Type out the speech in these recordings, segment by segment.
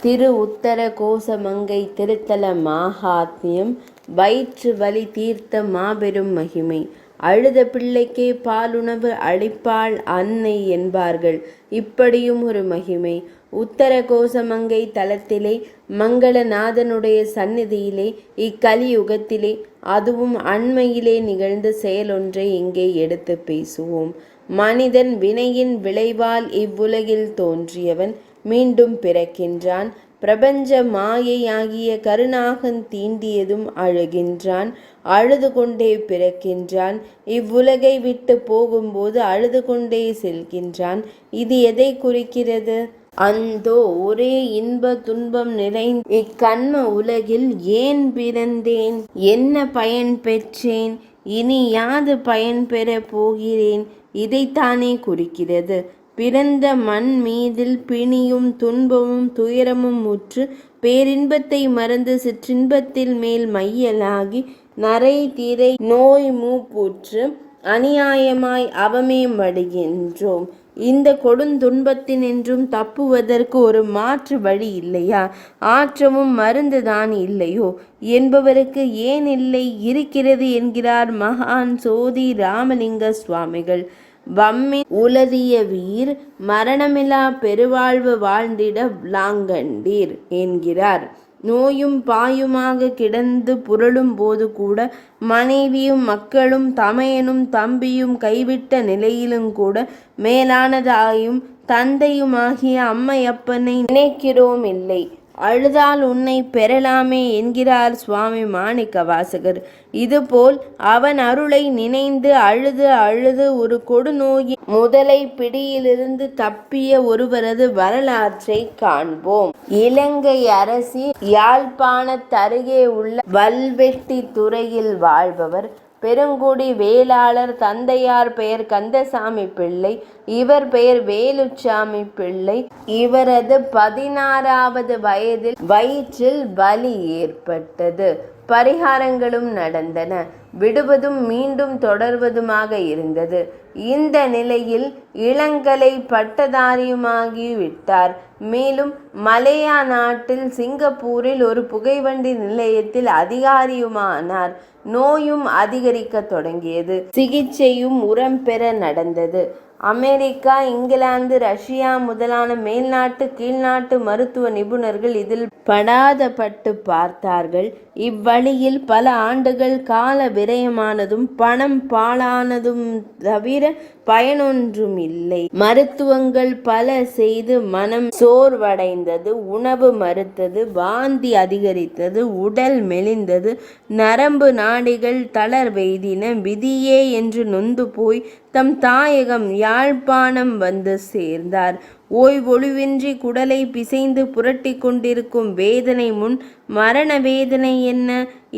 திரு உத்தர கோசமங்கை திருத்தல மாஹாத்மியம். வயிற்று வலி தீர்த்த மாபெரும் மகிமை. அழுத பிள்ளைக்கே பாலுணவு அளிப்பாள் அன்னை என்பார்கள். இப்படியும் ஒரு மகிமை உத்தர கோசமங்கை தலத்திலே, மங்களநாதனுடைய சந்நிதியிலே, இக்கலியுகத்திலே, அதுவும் அண்மையிலே நிகழ்ந்த செயலொன்றை இங்கே எடுத்து பேசுவோம். மனிதன் வினையின் விளைவால் இவ்வுலகில் தோன்றியவன் மீண்டும் பிறக்கின்றான். பிரபஞ்ச மாயையாகிய கருணாகன் தீண்டியதும் அழுகின்றான். அழுது கொண்டே பிறக்கின்றான். இவ்வுலகை விட்டு போகும்போது அழுது கொண்டே செல்கின்றான். இது எதை குறிக்கிறது? அந்தோ ஒரே இன்ப துன்பம் நிறைந்த இக்கண்ம உலகில் ஏன் பிறந்தேன்? என்ன பயன் பெற்றேன்? இனி யாது பயன் பெற போகிறேன்? இதைத்தானே குறிக்கிறது. பிறந்த மண் மீதில் பிணியும் துன்பமும் துயரமும் முற்று பேரின்பத்தை மறந்து சிற்றின்பத்தில் மேல் மையலாகி நரை திரை நோய் மூப்புற்று அநியாயமாய் அவமே மடுகின்றோம். இந்த கொடுந்துன்பத்தினின்றும் தப்புவதற்கு ஒரு மாற்று வழி இல்லையா? ஆற்றவும் மருந்துதான் இல்லையோ என்பவருக்கு ஏன் இல்லை, இருக்கிறது என்கிறார் மகான் சோதி ராமலிங்க சுவாமிகள். வம்மின் உலதிய வீர் மரணமிலா பெருவாழ்வு வாழ்ந்திட லாங்கண்டீர் என்கிறார். நோயும் பாயுமாக கிடந்து புரளும் போது கூட, மனைவியும் மக்களும் தமையனும் தம்பியும் கைவிட்ட நிலையிலும் கூட, மேலானதாயும் தந்தையுமாகிய அம்மையப்பனை நினைக்கிறோம் இல்லை. அழுதால் உன்னை பெறலாமே என்கிறார் சுவாமி மாணிக்க வாசகர். இதுபோல் அவன் அருளை நினைந்து அழுது அழுது ஒரு கொடுநோயின் முதலை பிடியிலிருந்து தப்பிய ஒருவரது வரலாற்றை காண்போம். இலங்கை அரசி யாழ்ப்பாணத்தருகே உள்ள வல்வெட்டி துறையில் வாழ்பவர். பெருங்குடி வேளாளர். தந்தையார் பெயர் கந்தசாமி பிள்ளை. இவர் பெயர் வேலுச்சாமி பிள்ளை. இவரது 16வது வயதில் வயிற்றில் வலி ஏற்பட்டது. பரிகாரங்களும் நடந்தன. விடுவதும் மீண்டும் தொடர்வதுமாக இருந்தது. இந்த நிலையில் இளங்கலை பட்டதாரியுமாகி விட்டார். மேலும் மலேயா நாட்டில் சிங்கப்பூரில் ஒரு புகைவண்டி நிலையத்தில் அதிகாரியுமானார். நோயும் அதிகரிக்க தொடங்கியது. சிகிச்சையும் உரம் பெற நடந்தது. அமெரிக்கா, இங்கிலாந்து, ரஷ்யா முதலான மேல்நாட்டு கீழ்நாட்டு மருத்துவ நிபுணர்கள் இதில் படாத பட்டு பார்த்தார்கள். இவ்வழியில் பல ஆண்டுகள் கால விரயமானதும் பணம் பாழானதும் தவிர பயனொன்றும் இல்லை. மருத்துவங்கள் பல செய்து மனம் சோர்வடைந்தது. உணவு மறுத்தது. வாந்தி அதிகரித்தது. உடல் மெலிந்தது. நரம்பு நாடிகள் தளர்வெய்தின. விதியே என்று நொந்து போய் தம் தாயகம் யாழ்ப்பாணம் வந்து சேர்ந்தார். ஓய்வொழிவின்றி குடலை பிசைந்து புரட்டி கொண்டிருக்கும் வேதனை முன் மரண வேதனை என்ன?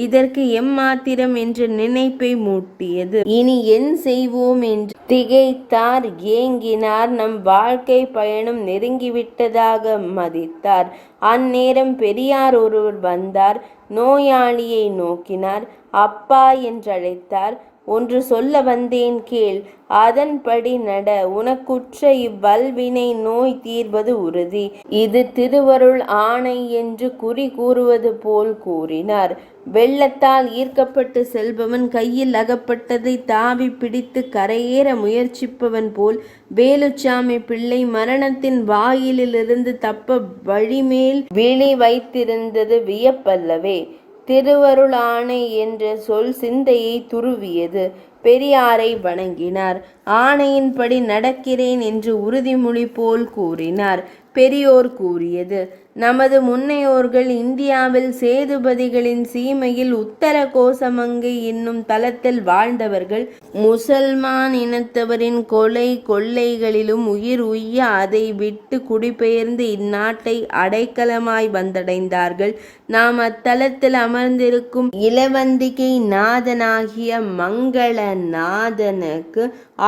இதற்கு எம்மாத்திரம் என்ற நினைப்பை மூட்டியது. இனி என் செய்வோம் என்று திகைத்தார், ஏங்கினார். நம் வாழ்க்கை பயணம் நெருங்கிவிட்டதாக மதித்தார். அந்நேரம் பெரியார் ஒருவர் வந்தார். நோயாளியை நோக்கினார். அப்பா என்றழைத்தார். ஒன்று சொல்ல வந்தேன் கேள், அதன்படி நட. உனக்குற்ற இவ்வல்வினை நோய் தீர்வது உறுதி. இது திருவருள் ஆணை என்று குறி கூறுவது போல் கூறினார். வெள்ளத்தால் ஈர்க்கப்பட்டு செல்பவன் கையில் அகப்பட்டதை தாவி பிடித்து கரையேற முயற்சிப்பவன் போல் வேலுச்சாமி பிள்ளை மரணத்தின் வாயிலிருந்து தப்ப வழிமேல் விழி வைத்திருந்தது வியப்பல்லவே. திருவருள் ஆணை என்ற சொல் சிந்தையை துருவியது. பெரியாரை வணங்கினார். ஆணையின்படி நடக்கிறேன் என்று உறுதிமொழி போல் கூறினார். பெரியோர் கூறியது, நமது முன்னையோர்கள் இந்தியாவில் சேதுபதிகளின் சீமையில் உத்தர கோசமங்கை என்னும் தலத்தில் வாழ்ந்தவர்கள். முசல்மான் இனத்தவரின் கொலை கொள்ளைகளிலும் உயிர் உய்ய அதை விட்டு குடிபெயர்ந்து இந்நாட்டை அடைக்கலமாய் வந்தடைந்தார்கள். நாம் அத்தலத்தில் அமர்ந்திருக்கும் இளவந்திகை நாதனாகிய மங்கள நாதனுக்கு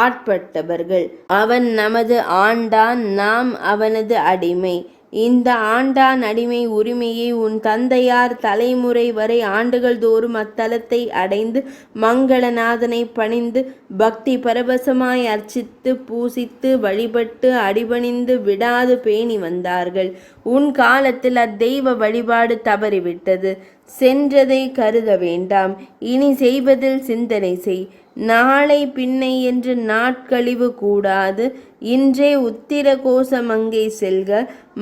ஆட்பட்டவர்கள். அவன் நமது ஆண்டான், நாம் அவனது அடிமை. இந்த ஆண்டான் அடிமை உரிமையை உன் தந்தையார் தலைமுறை வரை ஆண்டுகள் தோறும் அத்தலத்தை அடைந்து மங்களநாதனை பணிந்து பக்தி பரவசமாய் அர்ச்சித்து பூசித்து வழிபட்டு அடிபணிந்து விடாது பேணி வந்தார்கள். உன் காலத்தில் அத்தெய்வ வழிபாடு தவறிவிட்டது. சென்றதை கருத வேண்டாம். இனி செய்வதில் சிந்தனை செய். நாளை பின்னை என்று நாட்கழிவு கூடாது. இன்றே உத்திர கோசமங்கை செல்க.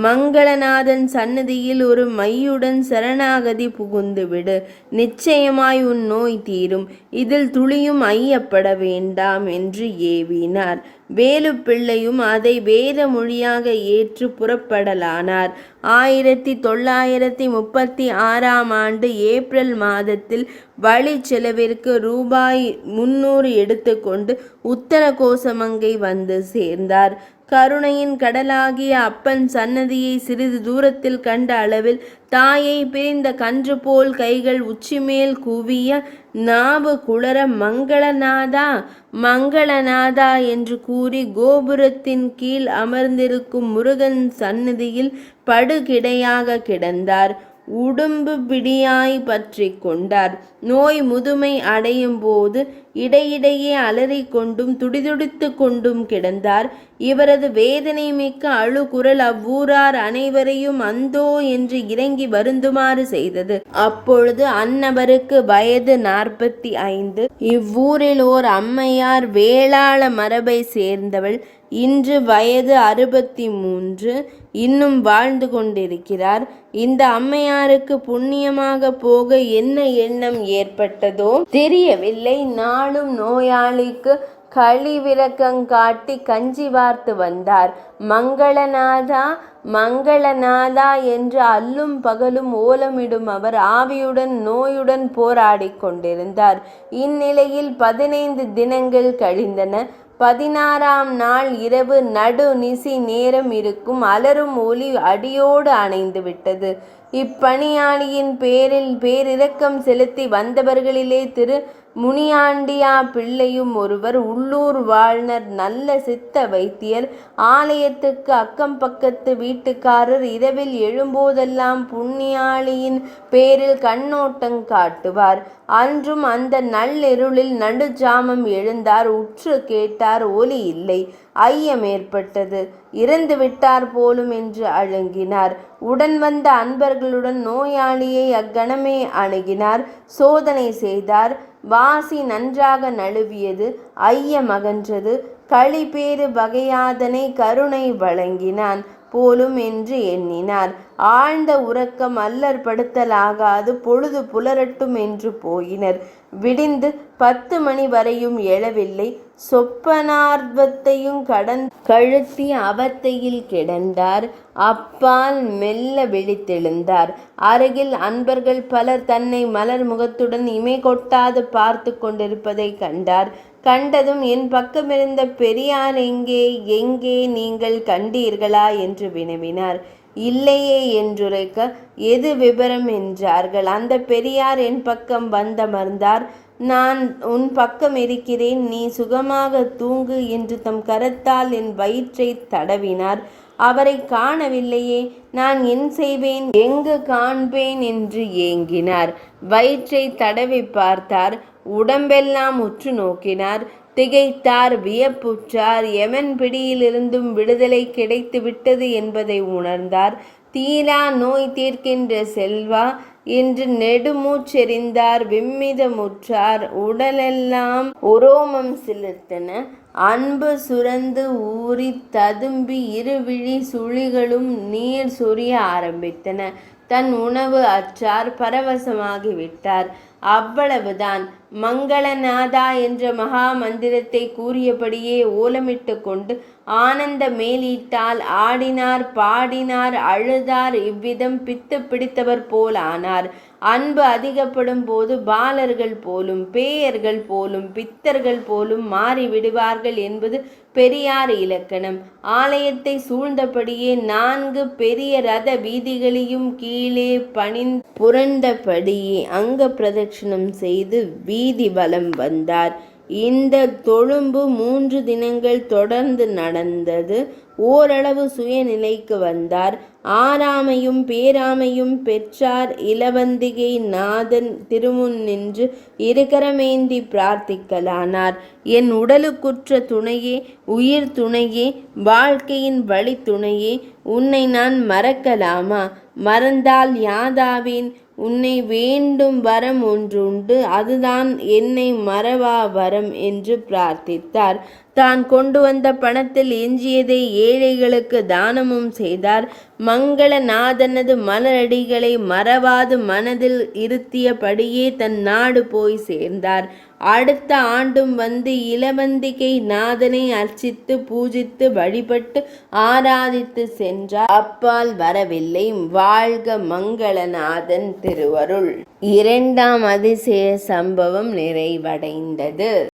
மங்களநாதன் சன்னதியில் ஒரு மையுடன் சரணாகதி புகுந்துவிடு. நிச்சயமாய் உன் நோய் தீரும். இதில் துளியும் ஐயப்பட வேண்டாம் என்று ஏவினார். வேலுப்பிள்ளையும் அதை வேத மொழியாக ஏற்று புறப்படலானார். 1936ஆம் ஆண்டு ஏப்ரல் மாதத்தில் வழி செலவிற்கு ரூபாய் 300 எடுத்துக்கொண்டு உத்தர கோசமங்கை வந்து சேர்ந்தார். கருணையின் கடலாகிய அப்பன் சன்னதியை சிறிது தூரத்தில் கண்ட அளவில் தாயை பிரிந்த கன்று போல் கைகள் உச்சிமேல் குவிய நாவு குளற மங்களநாதா மங்களநாதா என்று கூறி கோபுரத்தின் கீழ் அமர்ந்திருக்கும் முருகன் சன்னதியில் படுகிடையாக கிடந்தார். உடும்பு பிடியாய் பற்றி கொண்டார். நோய் முதுமை அடையும் போது இடையிடையே அலறிக்கொண்டும் துடிதுடித்து கொண்டும் கிடந்தார். இவரது வேதனை மிக்க அழுகுரல் அவ்வூரார் அனைவரையும் அந்தோ என்று இறங்கி வருந்துமாறு செய்தது. அப்பொழுது அந்நபருக்கு வயது 45. இவ்வூரில் ஓர் அம்மையார் வேளாள மரபை சேர்ந்தவள். இன்று வயது 63. இன்னும் வாழ்ந்து கொண்டிருக்கிறார். இந்த அம்மையாருக்கு புண்ணியமாக போக என்ன எண்ணம் ஏற்பட்டதோ தெரியவில்லை. நாளும் நோயாளிக்கு களிவிரக்கங்காட்டி கஞ்சி வார்த்து வந்தார். மங்களநாதா மங்களநாதா என்று அல்லும் பகலும் ஓலமிடும் அவர் ஆவியுடன் நோயுடன் போராடி கொண்டிருந்தார். இந்நிலையில் 15 தினங்கள் கழிந்தன. 16ஆம் நாள் இரவு நடு நிசி நேரம் இருக்கும் அலரும் ஒலி அடியோடு அணைந்து விட்டது. இப்பணியாளியின் பேரில் பேரிரக்கம் செலுத்தி வந்தவர்களிலே திரு முனியாண்டியா பிள்ளையும் ஒருவர். உள்ளூர் வாழ்னர், நல்ல சித்த வைத்தியர். ஆலயத்துக்கு அக்கம் பக்கத்து வீட்டுக்காரர் இரவில் எழும்போதெல்லாம் புண்ணியாளியின் பேரில் கண்ணோட்டம் காட்டுவார். அன்றும் அந்த நள்ளிருளில் நடுஜாமம் எழுந்தார். உற்று கேட்டார். ஒலி இல்லை. ஐயம் ஏற்பட்டது. இறந்து விட்டார் போலும் என்று அழுங்கினார். உடன் வந்த அன்பர்களுடன் நோயாளியை அக்கணமே அணுகினார். சோதனை செய்தார். வாசி நன்றாக நழுவியது. ஐயம் அகன்றது. களிபேறு வகையாதனை கருணை வழங்கினான் போலும் என்று எண்ணினார். ஆழ்ந்த உறக்கம் அல்லற்படுத்தலாகாது. பொழுது புலரட்டும் என்று போயினர். விடிந்து 10 மணி வரையும் எழவில்லை. சொப்பனார்வத்தையும் கழுத்தி அவத்தையில் கிடந்தார். அப்பால் மெல்ல விழித்தெழுந்தார். அருகில் அன்பர்கள் பலர் தன்னை மலர் முகத்துடன் இமை கொட்டாது பார்த்து கொண்டிருப்பதை கண்டார். கண்டதும் என் பக்கமிருந்த பெரியார் எங்கே எங்கே நீங்கள் கண்டீர்களா என்று வினவினார். இல்லையே என்றுரைக்க எது விபரம் என்றார்கள். அந்த பெரியார் என் பக்கம் வந்தமர்ந்தார். நான் உன் பக்கம் இருக்கிறேன், நீ சுகமாக தூங்கு என்று தம் கரத்தால் என் வயிற்றை தடவினார். அவரை காணவில்லையே, நான் என் செய்வேன், எங்கு காண்பேன் என்று ஏங்கினார். வயிற்றை தடவி பார்த்தார். உடம்பெல்லாம் உற்று நோக்கினார். திகைத்தார். வியப்புற்றார். யமன் பிடியிலிருந்தும் விடுதலை கிடைத்து விட்டது என்பதை உணர்ந்தார். தீரா நோய் தீர்க்கின்ற செல்வா என்று நெடுமூச்செறிந்தார். விம்மிதமுற்றார். உடலெல்லாம் உரோமம் சிலிர்த்தன. அன்பு சுரந்து ஊறி ததும்பி இருவிழி சுழிகளும் நீர் சொரிய ஆரம்பித்தன. தன் உணவு அற்றார். பரவசமாகிவிட்டார். அவ்வளவுதான். மங்களநாதா என்ற மகா மந்திரத்தை கூறியபடியே ஓலமிட்டு கொண்டு ஆனந்த மேலீட்டால் ஆடினார், பாடினார், அழுதார். இவ்விதம் பித்து பிடித்தவர் போல் ஆனார். அன்பு அதிகப்படும் போது பாலர்கள் போலும் பேயர்கள் போலும் பித்தர்கள் போலும் மாறிவிடுவார்கள் என்பது பெரியார் இலக்கணம். ஆலயத்தை சூழ்ந்தபடியே 4 பெரிய ரத வீதிகளையும் கீழே புரண்டபடியே அங்க பிரதட்சணம் செய்து வீதி வலம் வந்தார். இந்த தொழும்பு 3 தினங்கள் தொடர்ந்து நடந்தது. ஓரளவு சுயநிலைக்கு வந்தார். ஆறாமையும் பேராமையும் பெற்றார் இலவந்திகை நாதன் திருமுன் நின்று இருகரமேந்தி பிரார்த்திக்கலானார். என் உடலுக்குற்ற துணையே, உயிர் துணையே, வாழ்க்கையின் வழி துணையே, உன்னை நான் மறக்கலாமா? மறந்தால் யாதாவேன்? உன்னை வேண்டும் வரம் ஒன்றுண்டு, அதுதான் என்னை மறவா வரம் என்று பிரார்த்தித்தார். தான் கொண்டு வந்த பணத்தில் எஞ்சியதை ஏழைகளுக்கு தானமும் செய்தார். மங்களநாதனது மலரடிகளை மறவாது மனதில் இருத்தியபடியே தன் நாடு போய் சேர்ந்தார். அடுத்த ஆண்டும் வந்து இலவந்திகை நாதனை அர்ச்சித்து பூஜித்து வழிபட்டு ஆராதித்து சென்றார். அப்பால் வரவில்லை. வாழ்க மங்களநாதன் திருவருள். இரண்டாம் அதிசய சம்பவம் நிறைவடைந்தது.